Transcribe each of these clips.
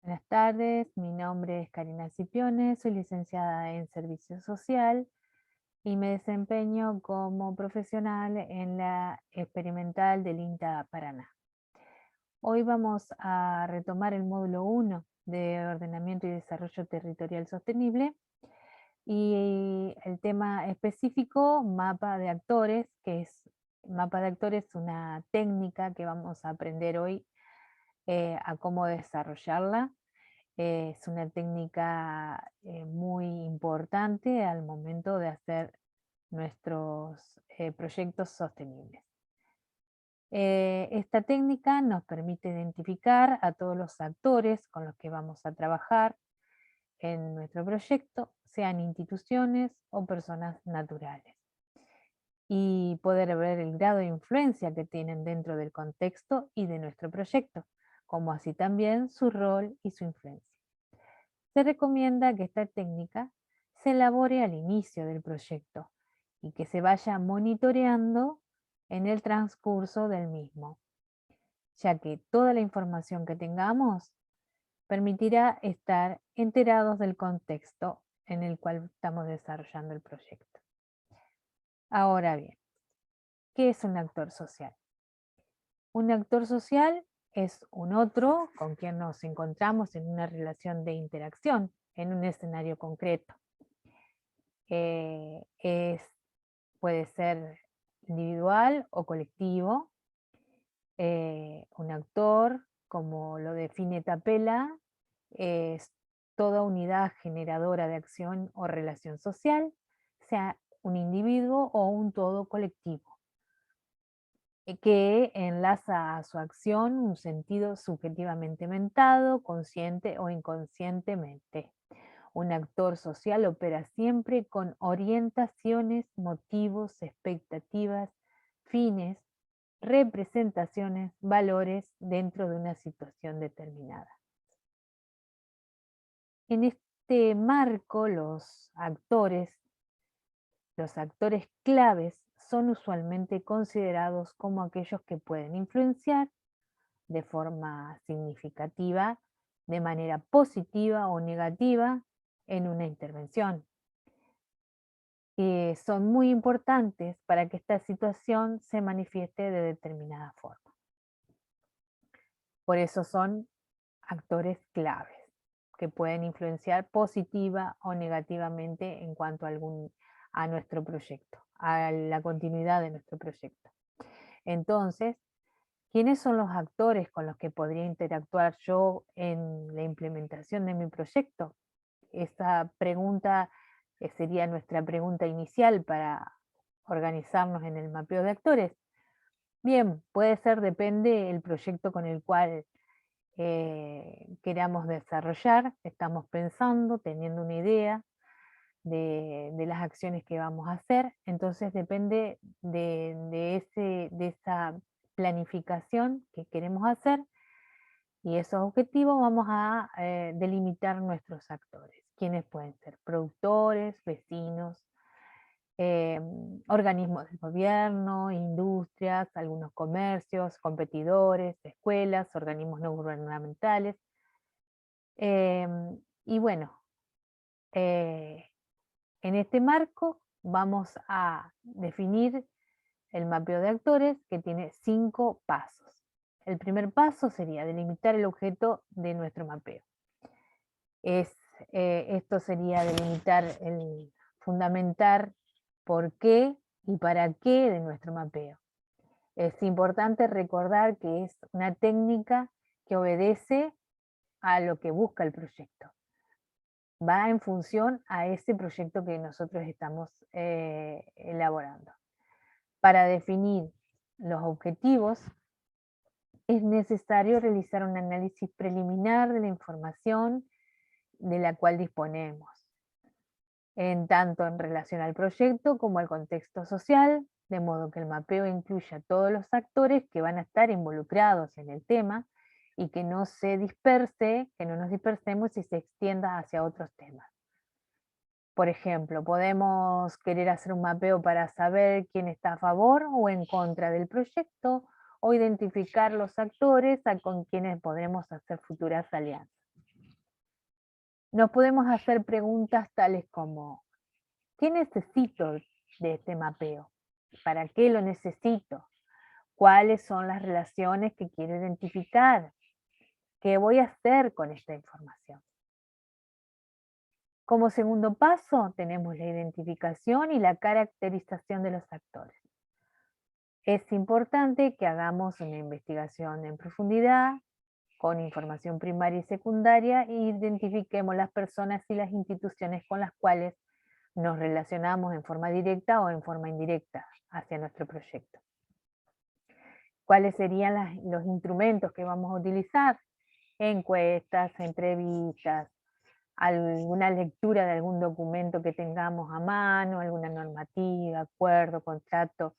Buenas tardes, mi nombre es Karina Scipione, soy licenciada en Servicio Social y me desempeño como profesional en la experimental del INTA Paraná. Hoy vamos a retomar el módulo 1 de Ordenamiento y Desarrollo Territorial Sostenible y el tema específico, mapa de actores, mapa de actores es una técnica que vamos a aprender hoy a cómo desarrollarla. Es una técnica muy importante al momento de hacer nuestros proyectos sostenibles. Esta técnica nos permite identificar a todos los actores con los que vamos a trabajar en nuestro proyecto, sean instituciones o personas naturales, y poder ver el grado de influencia que tienen dentro del contexto y de nuestro proyecto, como así también su rol y su influencia. Se recomienda que esta técnica se elabore al inicio del proyecto y que se vaya monitoreando en el transcurso del mismo, ya que toda la información que tengamos permitirá estar enterados del contexto en el cual estamos desarrollando el proyecto. Ahora bien, ¿qué es un actor social? Un actor social es un otro con quien nos encontramos en una relación de interacción en un escenario concreto. Eh, es, puede ser individual o colectivo. Un actor, como lo define Tapela, es toda unidad generadora de acción o relación social, sea un individuo o un todo colectivo, que enlaza a su acción un sentido subjetivamente mentado, consciente o inconscientemente. Un actor social opera siempre con orientaciones, motivos, expectativas, fines, representaciones, valores dentro de una situación determinada. En este marco, los actores claves son usualmente considerados como aquellos que pueden influenciar de forma significativa, de manera positiva o negativa, en una intervención. Son muy importantes para que esta situación se manifieste de determinada forma. Por eso son actores claves que pueden influenciar positiva o negativamente en cuanto a nuestro proyecto, a la continuidad de nuestro proyecto. Entonces, ¿quiénes son los actores con los que podría interactuar yo en la implementación de mi proyecto? Esa pregunta sería nuestra pregunta inicial para organizarnos en el mapeo de actores. Bien, puede ser, depende el proyecto con el cual queramos desarrollar, estamos pensando, teniendo una idea de las acciones que vamos a hacer, entonces depende de esa planificación que queremos hacer y esos objetivos vamos a delimitar nuestros actores, quienes pueden ser productores, vecinos, organismos del gobierno, industrias, algunos comercios, competidores, escuelas, organismos no gubernamentales. Y bueno, eh, en este marco vamos a definir el mapeo de actores, que tiene 5 pasos. El primer paso sería delimitar el objeto de nuestro mapeo. Esto sería delimitar, fundamentar por qué y para qué de nuestro mapeo. Es importante recordar que es una técnica que obedece a lo que busca el proyecto. Va en función a ese proyecto que nosotros estamos elaborando. Para definir los objetivos, es necesario realizar un análisis preliminar de la información de la cual disponemos, tanto en relación al proyecto como al contexto social, de modo que el mapeo incluya a todos los actores que van a estar involucrados en el tema y que no se disperse, que no nos dispersemos y se extienda hacia otros temas. Por ejemplo, podemos querer hacer un mapeo para saber quién está a favor o en contra del proyecto, o identificar los actores con quienes podremos hacer futuras alianzas. nos podemos hacer preguntas tales como, ¿qué necesito de este mapeo? ¿Para qué lo necesito? ¿Cuáles son las relaciones que quiero identificar? ¿Qué voy a hacer con esta información? Como segundo paso, tenemos la identificación y la caracterización de los actores. Es importante que hagamos una investigación en profundidad, con información primaria y secundaria, e identifiquemos las personas y las instituciones con las cuales nos relacionamos en forma directa o en forma indirecta hacia nuestro proyecto. ¿Cuáles serían los instrumentos que vamos a utilizar? Encuestas, entrevistas, alguna lectura de algún documento que tengamos a mano, alguna normativa, acuerdo, contrato,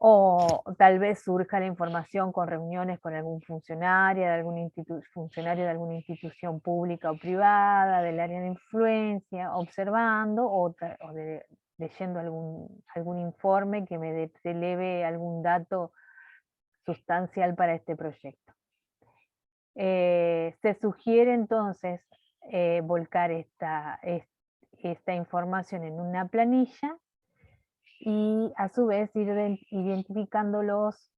o tal vez surja la información con reuniones con algún funcionario funcionario de alguna institución pública o privada, del área de influencia, observando leyendo algún informe que me releve algún dato sustancial para este proyecto. Se sugiere entonces volcar esta información en una planilla y a su vez ir identificando a los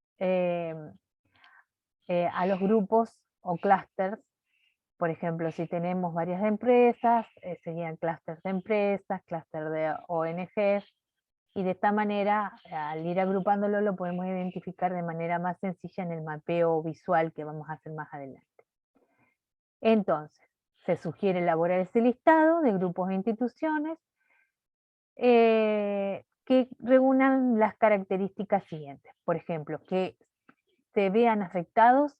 grupos o clústeres. Por ejemplo, si tenemos varias empresas, serían clústeres de empresas, clústeres de ONGs, y de esta manera, al ir agrupándolo, lo podemos identificar de manera más sencilla en el mapeo visual que vamos a hacer más adelante. Entonces, se sugiere elaborar ese listado de grupos e instituciones que reúnan las características siguientes. Por ejemplo, que se vean afectados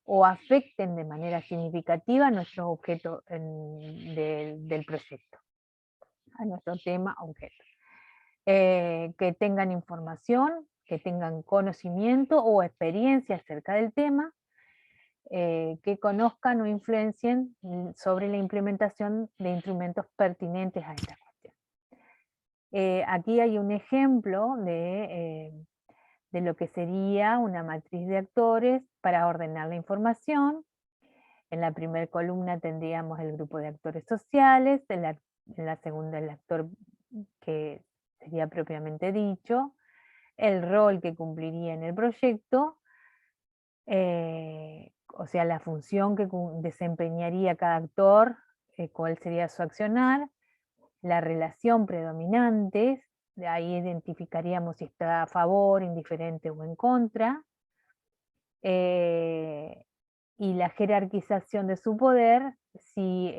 o afecten de manera significativa a nuestros objetos del proyecto, a nuestro tema objeto. Que tengan información, que tengan conocimiento o experiencia acerca del tema, que conozcan o influencien sobre la implementación de instrumentos pertinentes a esta cuestión. Aquí hay un ejemplo de lo que sería una matriz de actores para ordenar la información. En la primera columna tendríamos el grupo de actores sociales, en la segunda el actor que sería propiamente dicho, el rol que cumpliría en el proyecto, o sea, la función que desempeñaría cada actor, cuál sería su accionar, la relación predominante, de ahí identificaríamos si está a favor, indiferente o en contra, y la jerarquización de su poder, si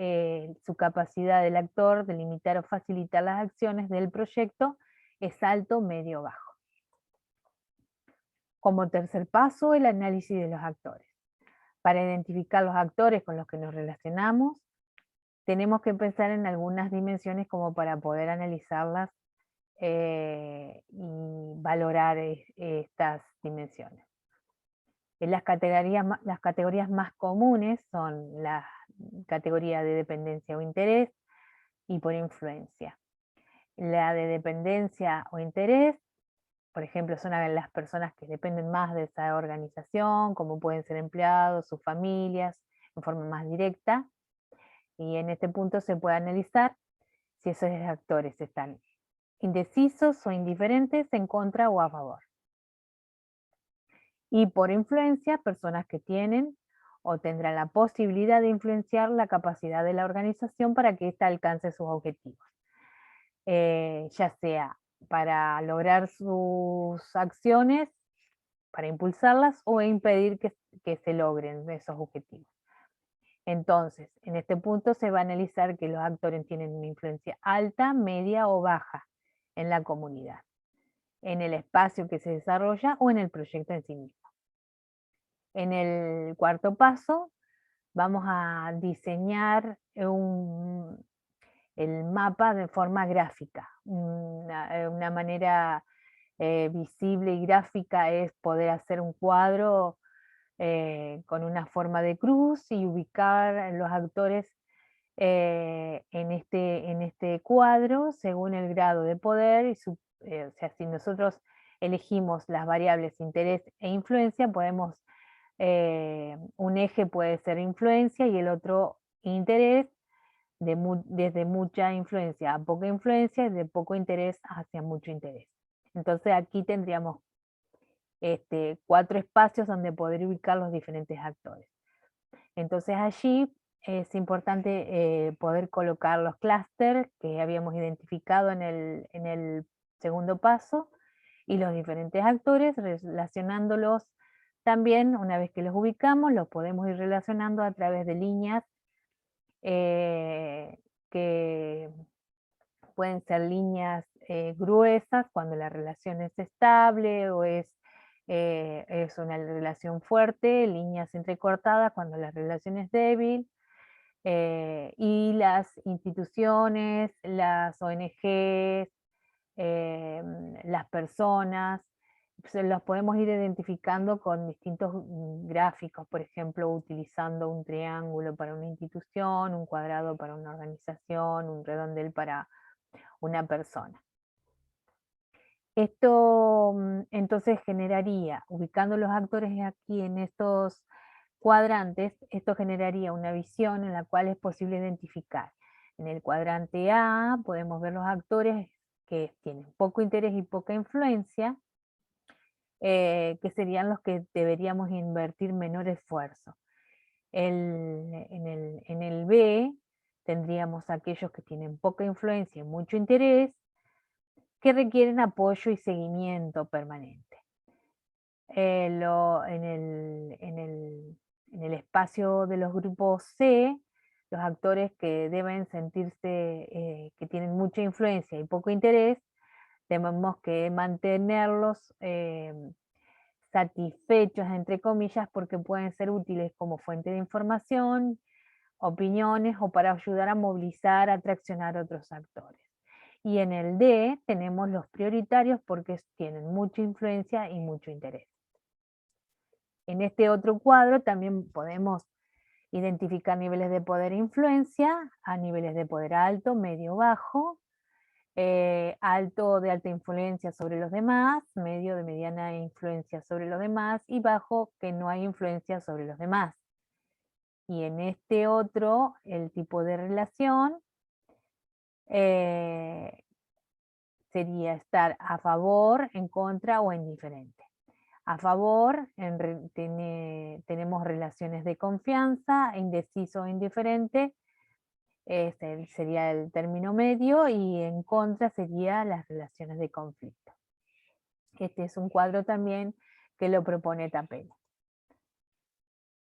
su capacidad del actor de limitar o facilitar las acciones del proyecto es alto, medio o bajo. Como tercer paso, el análisis de los actores. Para identificar los actores con los que nos relacionamos, tenemos que pensar en algunas dimensiones como para poder analizarlas y valorar estas dimensiones. Las categorías más comunes son la categoría de dependencia o interés y por influencia. La de dependencia o interés, por ejemplo, son las personas que dependen más de esa organización, como pueden ser empleados, sus familias, en forma más directa. Y en este punto se puede analizar si esos actores están indecisos o indiferentes, en contra o a favor. Y por influencia, personas que tienen o tendrán la posibilidad de influenciar la capacidad de la organización para que ésta alcance sus objetivos. Ya sea para lograr sus acciones, para impulsarlas o impedir que se logren esos objetivos. Entonces, en este punto se va a analizar que los actores tienen una influencia alta, media o baja en la comunidad, en el espacio que se desarrolla o en el proyecto en sí mismo. En el cuarto paso vamos a diseñar el mapa de forma gráfica. Una manera visible y gráfica es poder hacer un cuadro con una forma de cruz y ubicar los actores en este cuadro según el grado de poder. O sea, si nosotros elegimos las variables interés e influencia, podemos un eje puede ser influencia y el otro interés, desde mucha influencia a poca influencia y de poco interés hacia mucho interés. Entonces aquí tendríamos 4 espacios donde poder ubicar los diferentes actores. Entonces allí es importante poder colocar los clústeres que habíamos identificado en el segundo paso y los diferentes actores, relacionándolos también. Una vez que los ubicamos, los podemos ir relacionando a través de líneas que pueden ser líneas gruesas cuando la relación es estable o es una relación fuerte, líneas entrecortadas cuando la relación es débil, y las instituciones, las ONGs, las personas, los podemos ir identificando con distintos gráficos, por ejemplo, utilizando un triángulo para una institución, un cuadrado para una organización, un redondel para una persona. Esto entonces generaría, ubicando los actores aquí en estos cuadrantes, esto generaría una visión en la cual es posible identificar. En el cuadrante A podemos ver los actores que tienen poco interés y poca influencia, que serían los que deberíamos invertir menor esfuerzo. En el B tendríamos aquellos que tienen poca influencia y mucho interés, que requieren apoyo y seguimiento permanente. En el espacio de los grupos C, los actores que deben sentirse que tienen mucha influencia y poco interés, tenemos que mantenerlos satisfechos, entre comillas, porque pueden ser útiles como fuente de información, opiniones o para ayudar a movilizar, a atraccionar a otros actores. Y en el D tenemos los prioritarios porque tienen mucha influencia y mucho interés. En este otro cuadro también podemos identificar niveles de poder e influencia, a niveles de poder alto, medio, bajo, alto de alta influencia sobre los demás, medio de mediana influencia sobre los demás y bajo que no hay influencia sobre los demás. Y en este otro, el tipo de relación sería estar a favor, en contra o indiferente. A favor tenemos relaciones de confianza, indeciso o indiferente, sería el término medio, y en contra sería las relaciones de conflicto. Este es un cuadro también que lo propone Tapela.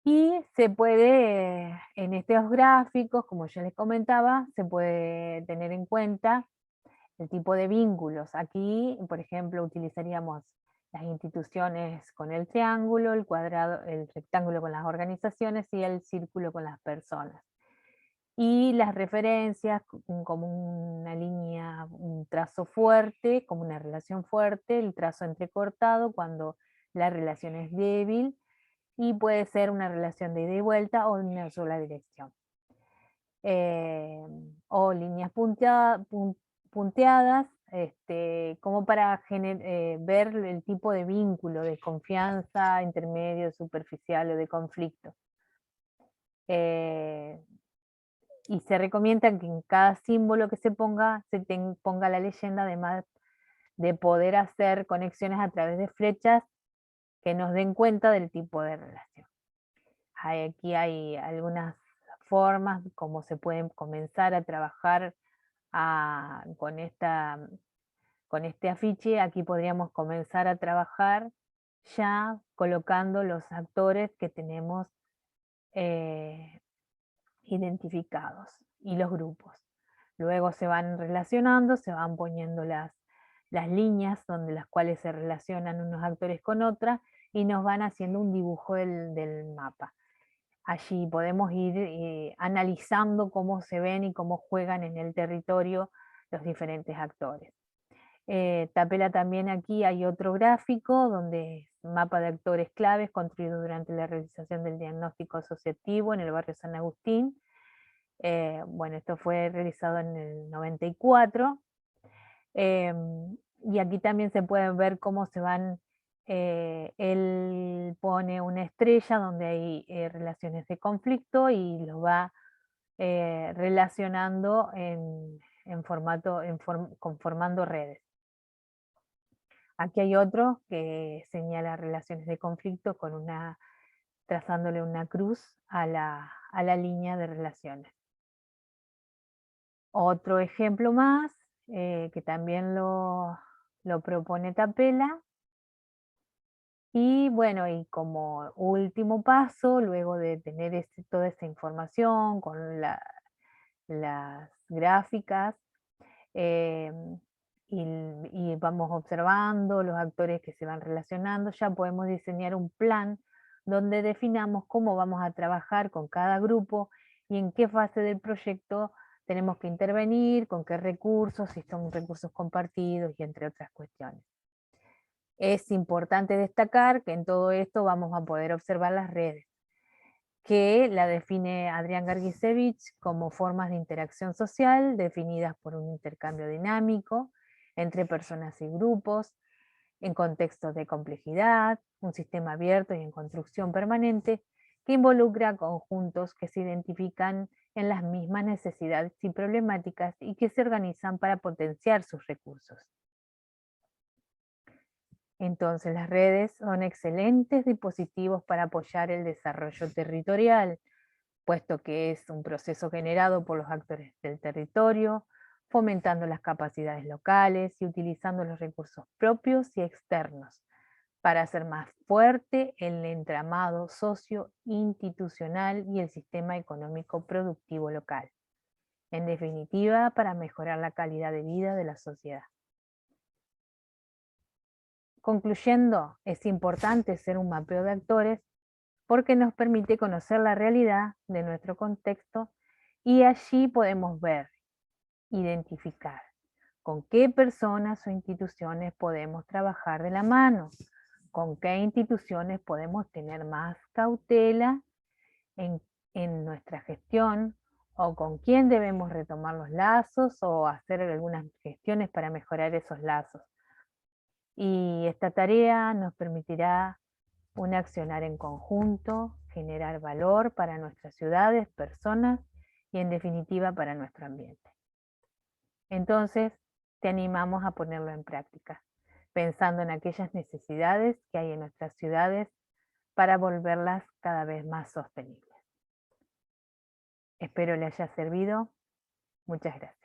Y se puede, en estos gráficos, como ya les comentaba, se puede tener en cuenta el tipo de vínculos. Aquí, por ejemplo, utilizaríamos las instituciones con el triángulo, el cuadrado, el rectángulo con las organizaciones y el círculo con las personas. Y las referencias como una línea, un trazo fuerte, como una relación fuerte, el trazo entrecortado cuando la relación es débil, y puede ser una relación de ida y vuelta o en una sola dirección. O líneas punteadas, como para ver el tipo de vínculo de confianza, intermedio, superficial o de conflicto. Y se recomienda que en cada símbolo que se ponga la leyenda, además de poder hacer conexiones a través de flechas que nos den cuenta del tipo de relación. Aquí hay algunas formas como se pueden comenzar a trabajar con este afiche. Aquí podríamos comenzar a trabajar ya colocando los actores que tenemos identificados y los grupos. Luego se van relacionando, se van poniendo las líneas donde las cuales se relacionan unos actores con otras y nos van haciendo un dibujo del mapa. Allí podemos ir analizando cómo se ven y cómo juegan en el territorio los diferentes actores. Tapela también aquí hay otro gráfico donde es mapa de actores claves construido durante la realización del diagnóstico asociativo en el barrio San Agustín. Bueno, esto fue realizado en el 94. Y aquí también se puede ver cómo se van, él pone una estrella donde hay relaciones de conflicto y lo va relacionando conformando redes. Aquí hay otro que señala relaciones de conflicto trazándole una cruz a la línea de relaciones. Otro ejemplo más, que también lo propone Tapela. Y bueno, y como último paso, luego de tener toda esta información con las gráficas, y vamos observando los actores que se van relacionando, ya podemos diseñar un plan donde definamos cómo vamos a trabajar con cada grupo y en qué fase del proyecto tenemos que intervenir, con qué recursos, si son recursos compartidos y entre otras cuestiones. Es importante destacar que en todo esto vamos a poder observar las redes, que la define Adrián Gargisevich como formas de interacción social definidas por un intercambio dinámico entre personas y grupos, en contextos de complejidad, un sistema abierto y en construcción permanente, que involucra conjuntos que se identifican en las mismas necesidades y problemáticas y que se organizan para potenciar sus recursos. Entonces, las redes son excelentes dispositivos para apoyar el desarrollo territorial, puesto que es un proceso generado por los actores del territorio, fomentando las capacidades locales y utilizando los recursos propios y externos para hacer más fuerte el entramado socio-institucional y el sistema económico productivo local. En definitiva, para mejorar la calidad de vida de la sociedad. Concluyendo, es importante hacer un mapeo de actores porque nos permite conocer la realidad de nuestro contexto y allí podemos ver, identificar con qué personas o instituciones podemos trabajar de la mano, con qué instituciones podemos tener más cautela en nuestra gestión, o con quién debemos retomar los lazos o hacer algunas gestiones para mejorar esos lazos. Y esta tarea nos permitirá un accionar en conjunto, generar valor para nuestras ciudades, personas y en definitiva para nuestro ambiente. Entonces, te animamos a ponerlo en práctica, pensando en aquellas necesidades que hay en nuestras ciudades para volverlas cada vez más sostenibles. Espero le haya servido. Muchas gracias.